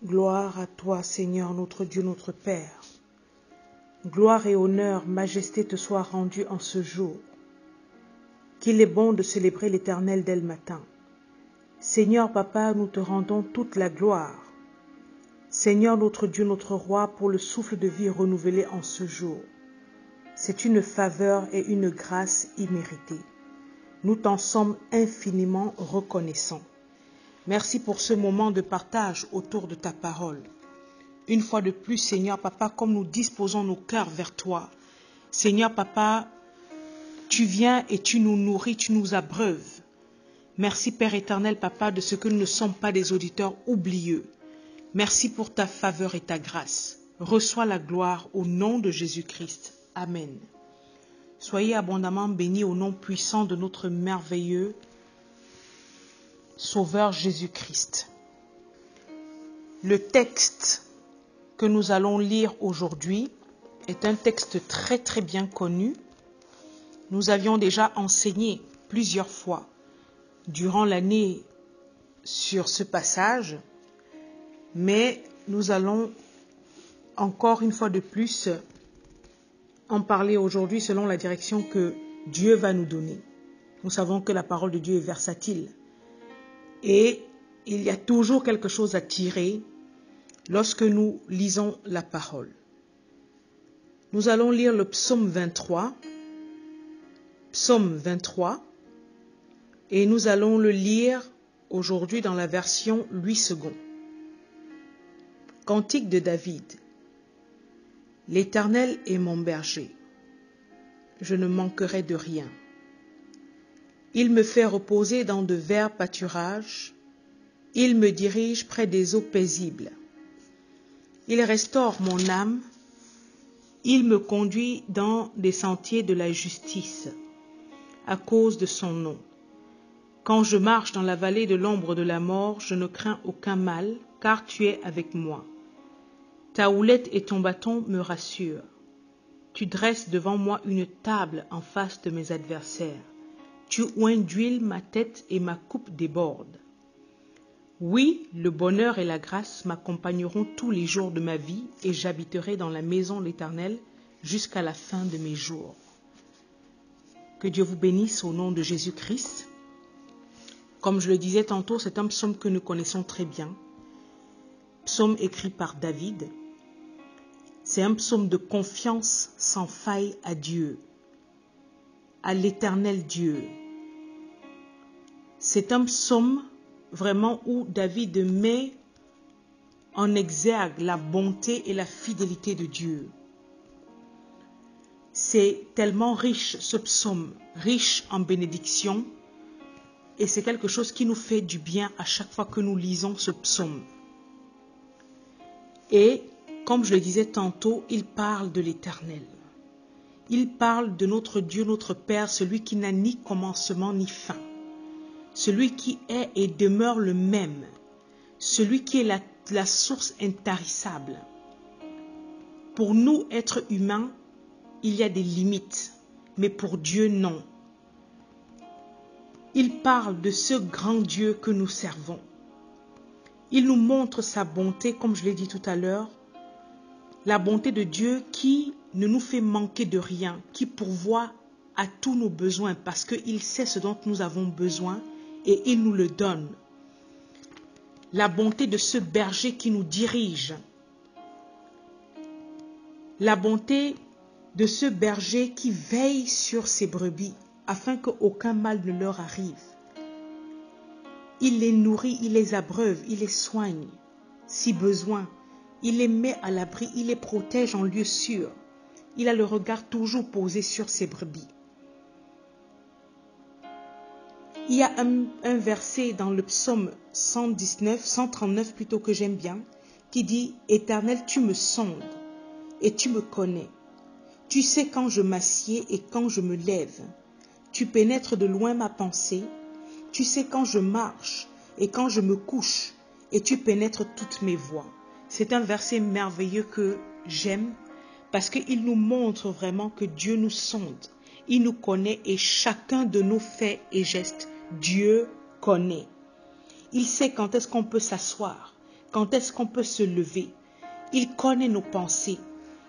Gloire à toi, Seigneur, notre Dieu, notre Père. Gloire et honneur, majesté te soient rendus en ce jour. Qu'il est bon de célébrer l'Éternel dès le matin. Seigneur, Papa, nous te rendons toute la gloire. Seigneur, notre Dieu, notre Roi, pour le souffle de vie renouvelé en ce jour. C'est une faveur et une grâce imméritée. Nous t'en sommes infiniment reconnaissants. Merci pour ce moment de partage autour de ta parole. Une fois de plus, Seigneur Papa, comme nous disposons nos cœurs vers toi, Seigneur Papa, tu viens et tu nous nourris, tu nous abreuves. Merci Père éternel Papa de ce que nous ne sommes pas des auditeurs oublieux. Merci pour ta faveur et ta grâce. Reçois la gloire au nom de Jésus-Christ. Amen. Soyez abondamment bénis au nom puissant de notre merveilleux Sauveur Jésus-Christ. Le texte que nous allons lire aujourd'hui est un texte très très bien connu. Nous avions déjà enseigné plusieurs fois durant l'année sur ce passage, mais nous allons encore une fois de plus en parler aujourd'hui selon la direction que Dieu va nous donner. Nous savons que la parole de Dieu est versatile et il y a toujours quelque chose à tirer lorsque nous lisons la parole. Nous allons lire le psaume 23, et nous allons le lire aujourd'hui dans la version 8 secondes. Cantique de David. L'Éternel est mon berger, je ne manquerai de rien. Il me fait reposer dans de verts pâturages, il me dirige près des eaux paisibles. Il restaure mon âme, il me conduit dans des sentiers de la justice, à cause de son nom. Quand je marche dans la vallée de l'ombre de la mort, je ne crains aucun mal, car tu es avec moi. Ta houlette et ton bâton me rassurent. Tu dresses devant moi une table en face de mes adversaires. Tu oins d'huile ma tête et ma coupe déborde. Oui, le bonheur et la grâce m'accompagneront tous les jours de ma vie et j'habiterai dans la maison de l'Éternel jusqu'à la fin de mes jours. Que Dieu vous bénisse au nom de Jésus-Christ. Comme je le disais tantôt, c'est un psaume que nous connaissons très bien. Psaume écrit par David. C'est un psaume de confiance sans faille à Dieu, à l'Éternel Dieu. C'est un psaume vraiment où David met en exergue la bonté et la fidélité de Dieu. C'est tellement riche ce psaume, riche en bénédictions, et c'est quelque chose qui nous fait du bien à chaque fois que nous lisons ce psaume. Et comme je le disais tantôt, il parle de l'Éternel. Il parle de notre Dieu, notre Père, celui qui n'a ni commencement ni fin. Celui qui est et demeure le même. Celui qui est la source intarissable. Pour nous, êtres humains, il y a des limites. Mais pour Dieu, non. Il parle de ce grand Dieu que nous servons. Il nous montre sa bonté, comme je l'ai dit tout à l'heure. La bonté de Dieu qui ne nous fait manquer de rien, qui pourvoit à tous nos besoins parce qu'il sait ce dont nous avons besoin et il nous le donne. La bonté de ce berger qui nous dirige. La bonté de ce berger qui veille sur ses brebis afin qu'aucun mal ne leur arrive. Il les nourrit, il les abreuve, il les soigne si besoin. Il les met à l'abri, il les protège en lieu sûr. Il a le regard toujours posé sur ses brebis. Il y a un verset dans le psaume 139 plutôt que j'aime bien, qui dit « Éternel, tu me sondes et tu me connais. Tu sais quand je m'assieds et quand je me lève. Tu pénètres de loin ma pensée. Tu sais quand je marche et quand je me couche et tu pénètres toutes mes voies. » C'est un verset merveilleux que j'aime parce qu'il nous montre vraiment que Dieu nous sonde. Il nous connaît et chacun de nos faits et gestes, Dieu connaît. Il sait quand est-ce qu'on peut s'asseoir, quand est-ce qu'on peut se lever. Il connaît nos pensées.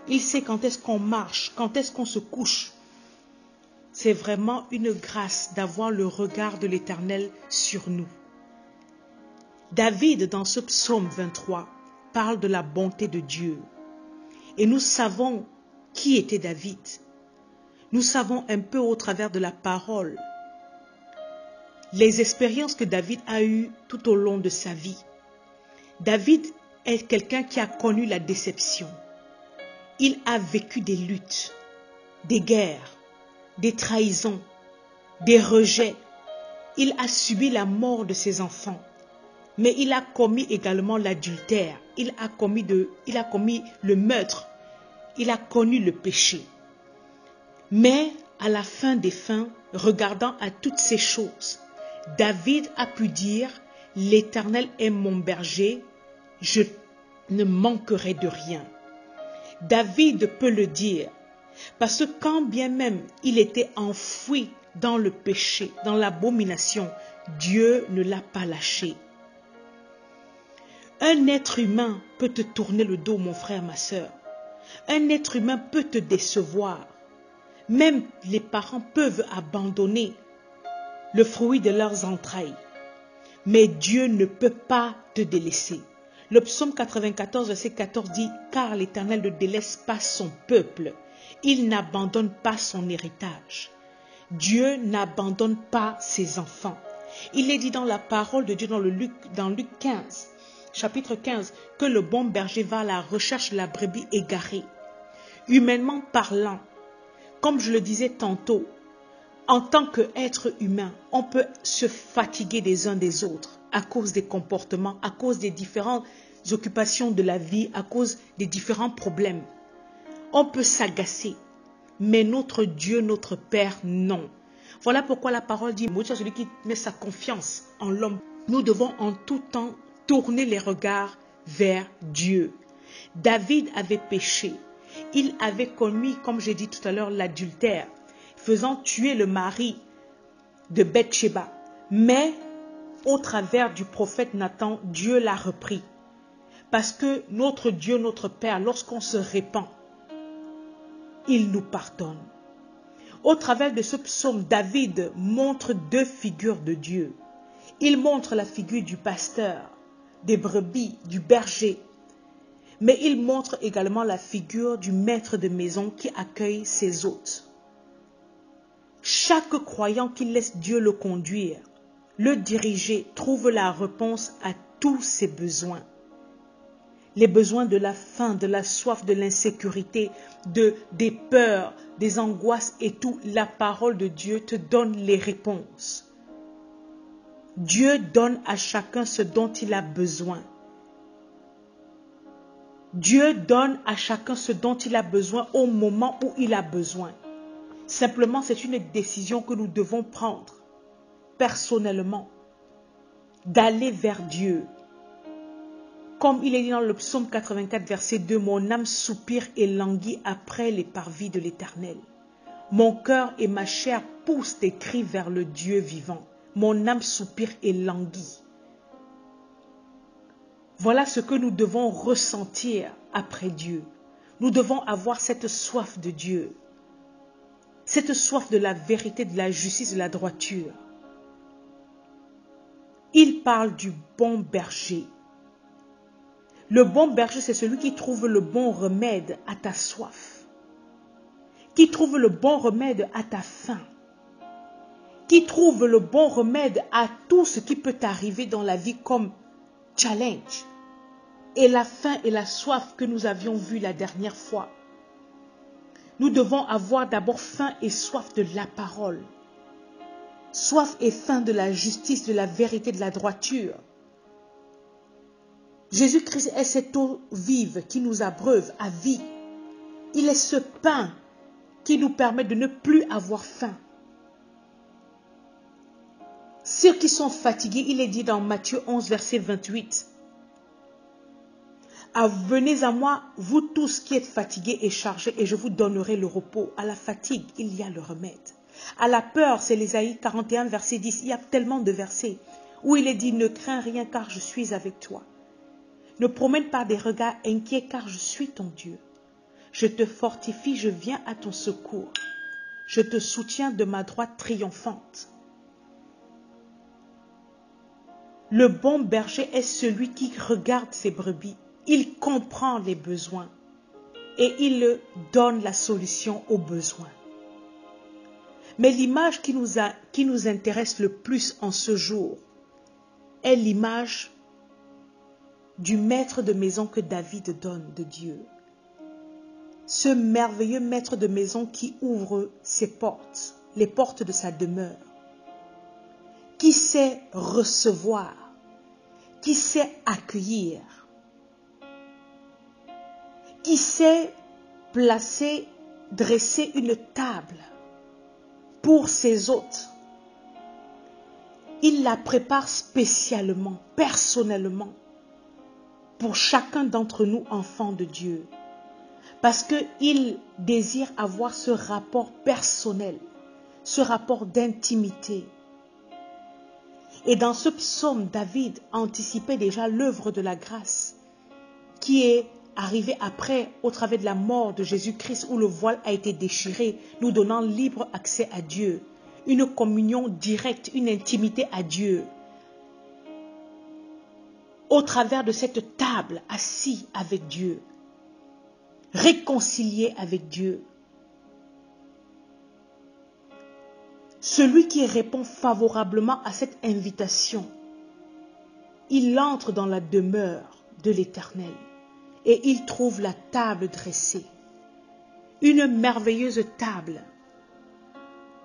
Il sait quand est-ce qu'on marche, quand est-ce qu'on se couche. C'est vraiment une grâce d'avoir le regard de l'Éternel sur nous. David, dans ce psaume 23, parle de la bonté de Dieu. Et nous savons qui était David. Nous savons un peu au travers de la parole les expériences que David a eues tout au long de sa vie. David est quelqu'un qui a connu la déception. Il a vécu des luttes, des guerres, des trahisons, des rejets. Il a subi la mort de ses enfants. Mais il a commis également l'adultère. Il a commis le meurtre. Il a connu le péché. Mais à la fin des fins, regardant à toutes ces choses, David a pu dire, « L'Éternel est mon berger, je ne manquerai de rien. » David peut le dire, parce que quand bien même il était enfoui dans le péché, dans l'abomination, Dieu ne l'a pas lâché. Un être humain peut te tourner le dos, mon frère, ma sœur. Un être humain peut te décevoir. Même les parents peuvent abandonner le fruit de leurs entrailles. Mais Dieu ne peut pas te délaisser. Le psaume 94, verset 14 dit « Car l'Éternel ne délaisse pas son peuple. Il n'abandonne pas son héritage. » Dieu n'abandonne pas ses enfants. Il est dit dans la parole de Dieu dans Luc 15, chapitre 15, que le bon berger va à la recherche de la brebis égarée. Humainement parlant, comme je le disais tantôt, en tant qu'être humain, on peut se fatiguer des uns des autres à cause des comportements, à cause des différentes occupations de la vie, à cause des différents problèmes. On peut s'agacer, mais notre Dieu, notre Père, non. Voilà pourquoi la parole dit, maudit soit celui qui met sa confiance en l'homme. Nous devons en tout temps tourner les regards vers Dieu. David avait péché. Il avait commis, comme j'ai dit tout à l'heure, l'adultère, faisant tuer le mari de Bathsheba. Mais au travers du prophète Nathan, Dieu l'a repris. Parce que notre Dieu, notre Père, lorsqu'on se répand, il nous pardonne. Au travers de ce psaume, David montre deux figures de Dieu. Il montre la figure du pasteur, des brebis, du berger. Mais il montre également la figure du maître de maison qui accueille ses hôtes. Chaque croyant qui laisse Dieu le conduire, le diriger, trouve la réponse à tous ses besoins. Les besoins de la faim, de la soif, de l'insécurité, des peurs, des angoisses et tout, la parole de Dieu te donne les réponses. Dieu donne à chacun ce dont il a besoin. Dieu donne à chacun ce dont il a besoin au moment où il a besoin. Simplement, c'est une décision que nous devons prendre personnellement, d'aller vers Dieu. Comme il est dit dans le psaume 84, verset 2, « Mon âme soupire et languit après les parvis de l'Éternel. Mon cœur et ma chair poussent des cris vers le Dieu vivant. Mon âme soupire et languit. » Voilà ce que nous devons ressentir après Dieu. Nous devons avoir cette soif de Dieu. Cette soif de la vérité, de la justice, de la droiture. Il parle du bon berger. Le bon berger, c'est celui qui trouve le bon remède à ta soif. Qui trouve le bon remède à ta faim. Qui trouve le bon remède à tout ce qui peut t'arriver dans la vie comme challenge. Et la faim et la soif que nous avions vues la dernière fois. Nous devons avoir d'abord faim et soif de la parole. Soif et faim de la justice, de la vérité, de la droiture. Jésus-Christ est cette eau vive qui nous abreuve à vie. Il est ce pain qui nous permet de ne plus avoir faim. Ceux qui sont fatigués, il est dit dans Matthieu 11, verset 28. « Venez à moi, vous tous qui êtes fatigués et chargés, et je vous donnerai le repos. » À la fatigue, il y a le remède. À la peur, c'est l'Ésaïe 41, verset 10. Il y a tellement de versets où il est dit « Ne crains rien car je suis avec toi. Ne promène pas des regards inquiets car je suis ton Dieu. Je te fortifie, je viens à ton secours. Je te soutiens de ma droite triomphante. Le bon berger est celui qui regarde ses brebis. Il comprend les besoins et il donne la solution aux besoins. Mais l'image qui nous intéresse le plus en ce jour est l'image du maître de maison que David donne de Dieu. Ce merveilleux maître de maison qui ouvre ses portes, les portes de sa demeure, qui sait recevoir, qui sait accueillir, qui sait placer, dresser une table pour ses hôtes. Il la prépare spécialement, personnellement, pour chacun d'entre nous, enfants de Dieu. Parce qu'il désire avoir ce rapport personnel, ce rapport d'intimité. Et dans ce psaume, David anticipait déjà l'œuvre de la grâce qui est arrivée après, au travers de la mort de Jésus-Christ, où le voile a été déchiré, nous donnant libre accès à Dieu, une communion directe, une intimité à Dieu. Au travers de cette table, assis avec Dieu, réconcilié avec Dieu. Celui qui répond favorablement à cette invitation, il entre dans la demeure de l'Éternel et il trouve la table dressée. Une merveilleuse table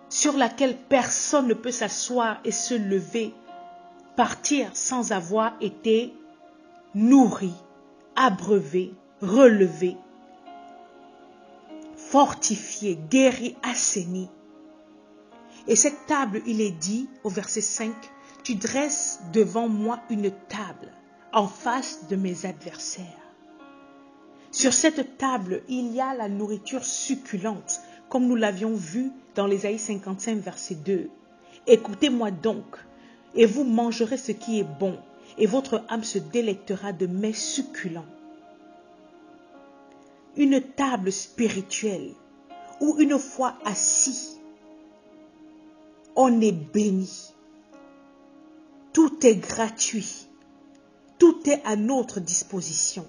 sur laquelle personne ne peut s'asseoir et se lever, partir sans avoir été nourri, abreuvé, relevé, fortifié, guéri, assaini. Et cette table, il est dit au verset 5, « Tu dresses devant moi une table en face de mes adversaires. » Sur cette table, il y a la nourriture succulente, comme nous l'avions vu dans l'Ésaïe 55, verset 2. « Écoutez-moi donc, et vous mangerez ce qui est bon, et votre âme se délectera de mets succulents. » Une table spirituelle, où une fois assis, on est béni. Tout est gratuit. Tout est à notre disposition.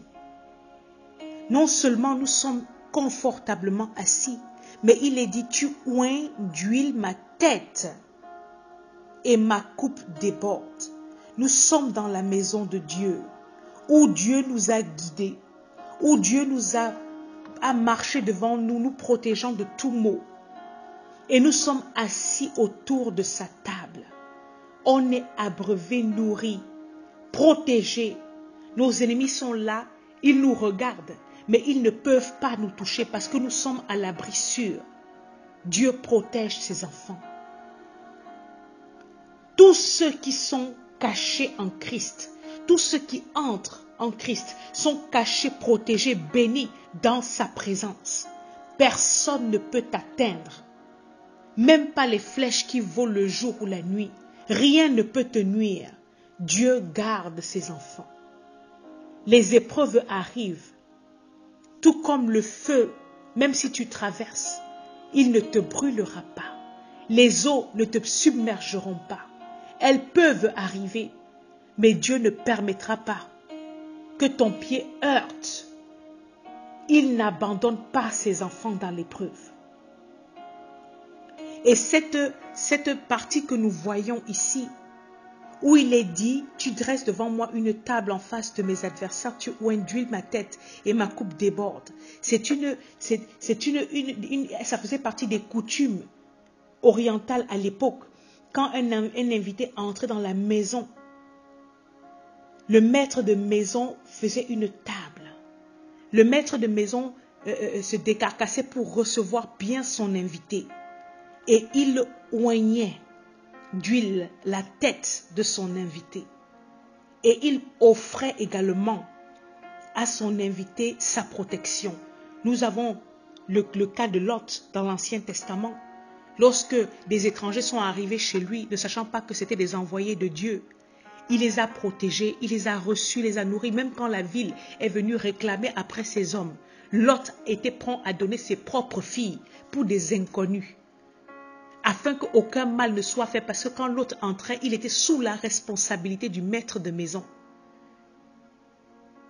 Non seulement nous sommes confortablement assis, mais il est dit, tu oins d'huile ma tête et ma coupe déborde. Nous sommes dans la maison de Dieu, où Dieu nous a guidés, où Dieu nous a marché devant nous, nous protégeant de tout maux. Et nous sommes assis autour de sa table. On est abreuvé, nourri, protégé. Nos ennemis sont là, ils nous regardent, mais ils ne peuvent pas nous toucher parce que nous sommes à l'abri sûr. Dieu protège ses enfants. Tous ceux qui sont cachés en Christ, tous ceux qui entrent en Christ sont cachés, protégés, bénis dans sa présence. Personne ne peut t'atteindre. Même pas les flèches qui volent le jour ou la nuit. Rien ne peut te nuire. Dieu garde ses enfants. Les épreuves arrivent. Tout comme le feu, même si tu traverses, il ne te brûlera pas. Les eaux ne te submergeront pas. Elles peuvent arriver, mais Dieu ne permettra pas que ton pied heurte. Il n'abandonne pas ses enfants dans l'épreuve. Et cette partie que nous voyons ici, où il est dit, tu dresses devant moi une table en face de mes adversaires, tu oins d'huile ma tête et ma coupe déborde. Ça faisait partie des coutumes orientales à l'époque. Quand un invité entrait dans la maison, le maître de maison faisait une table. Le maître de maison se décarcassait pour recevoir bien son invité. Et il oignait d'huile la tête de son invité. Et il offrait également à son invité sa protection. Nous avons le cas de Lot dans l'Ancien Testament. Lorsque des étrangers sont arrivés chez lui, ne sachant pas que c'était des envoyés de Dieu, Il les a protégés, il les a reçus, il les a nourris. Même quand la ville est venue réclamer après ses hommes, Lot était prompt à donner ses propres filles pour des inconnus, afin qu'aucun mal ne soit fait, parce que quand Lot entrait, il était sous la responsabilité du maître de maison.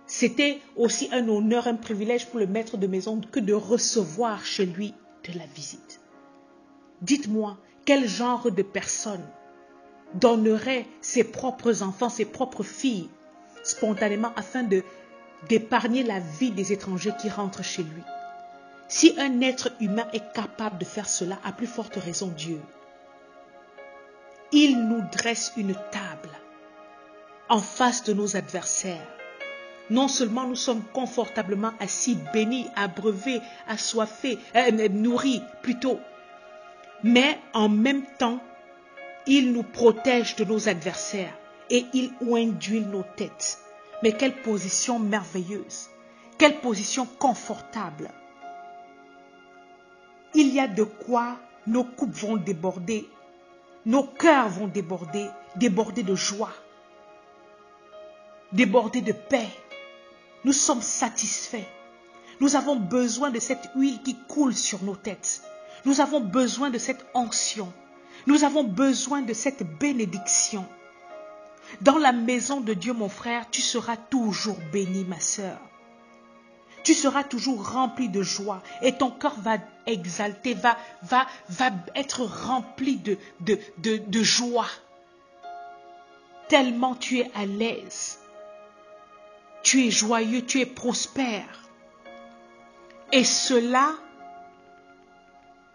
C'était aussi un honneur, un privilège pour le maître de maison que de recevoir chez lui de la visite. Dites-moi, quel genre de personne donnerait ses propres enfants, ses propres filles, spontanément, afin d'épargner la vie des étrangers qui rentrent chez lui? Si un être humain est capable de faire cela, à plus forte raison Dieu. Il nous dresse une table en face de nos adversaires. Non seulement nous sommes confortablement assis, bénis, abreuvés, assoiffés, nourris plutôt, mais en même temps, il nous protège de nos adversaires et il oint d'huile nos têtes. Mais quelle position merveilleuse, quelle position confortable. Il y a de quoi nos coupes vont déborder, nos cœurs vont déborder, déborder de joie, déborder de paix. Nous sommes satisfaits. Nous avons besoin de cette huile qui coule sur nos têtes. Nous avons besoin de cette onction. Nous avons besoin de cette bénédiction. Dans la maison de Dieu, mon frère, tu seras toujours béni, ma sœur. Tu seras toujours rempli de joie et ton cœur va exalter, va être rempli de joie. Tellement tu es à l'aise. Tu es joyeux, tu es prospère. Et cela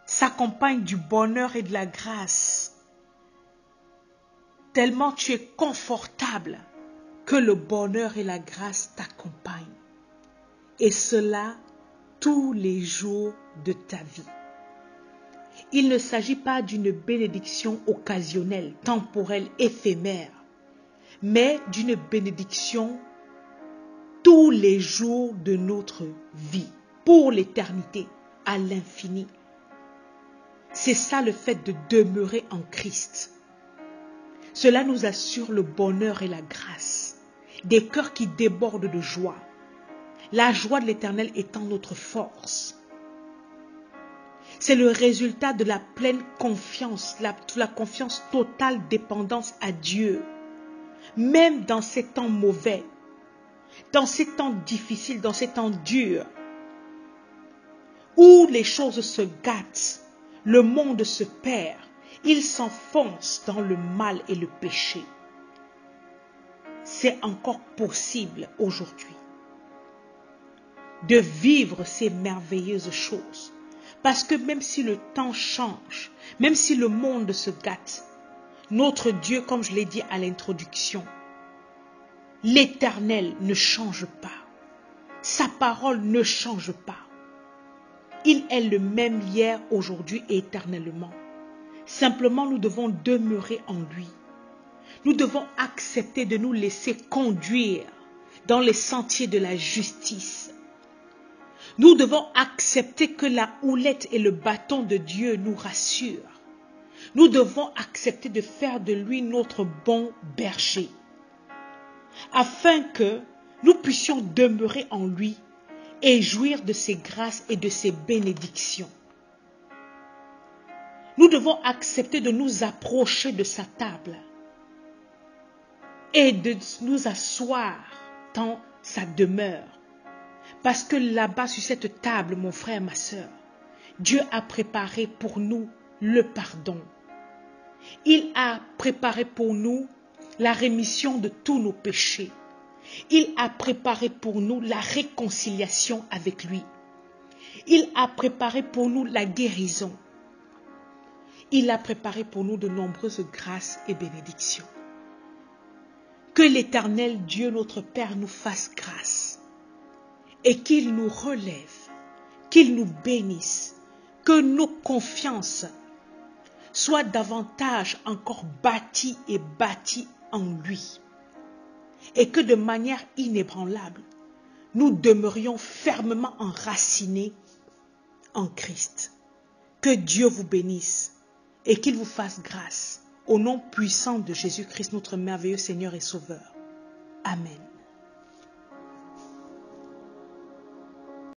s'accompagne du bonheur et de la grâce. Tellement tu es confortable que le bonheur et la grâce t'accompagnent. Et cela tous les jours de ta vie. Il ne s'agit pas d'une bénédiction occasionnelle, temporelle, éphémère, mais d'une bénédiction tous les jours de notre vie, pour l'éternité, à l'infini. C'est ça le fait de demeurer en Christ. Cela nous assure le bonheur et la grâce, des cœurs qui débordent de joie. La joie de l'Éternel étant notre force. C'est le résultat de la pleine confiance, la confiance totale dépendance à Dieu. Même dans ces temps mauvais, dans ces temps difficiles, dans ces temps durs, où les choses se gâtent, le monde se perd, il s'enfonce dans le mal et le péché. C'est encore possible aujourd'hui de vivre ces merveilleuses choses. Parce que même si le temps change, même si le monde se gâte, notre Dieu, comme je l'ai dit à l'introduction, l'Éternel ne change pas. Sa parole ne change pas. Il est le même hier, aujourd'hui et éternellement. Simplement, nous devons demeurer en lui. Nous devons accepter de nous laisser conduire dans les sentiers de la justice. Nous devons accepter que la houlette et le bâton de Dieu nous rassurent. Nous devons accepter de faire de lui notre bon berger, afin que nous puissions demeurer en lui et jouir de ses grâces et de ses bénédictions. Nous devons accepter de nous approcher de sa table et de nous asseoir dans sa demeure. Parce que là-bas, sur cette table, mon frère, ma sœur, Dieu a préparé pour nous le pardon. Il a préparé pour nous la rémission de tous nos péchés. Il a préparé pour nous la réconciliation avec lui. Il a préparé pour nous la guérison. Il a préparé pour nous de nombreuses grâces et bénédictions. Que l'Éternel Dieu, notre Père, nous fasse grâce et qu'il nous relève, qu'il nous bénisse, que nos confiances soient davantage encore bâties et bâties en lui et que de manière inébranlable, nous demeurions fermement enracinés en Christ. Que Dieu vous bénisse et qu'il vous fasse grâce Au nom puissant de Jésus-Christ, notre merveilleux Seigneur et Sauveur. Amen.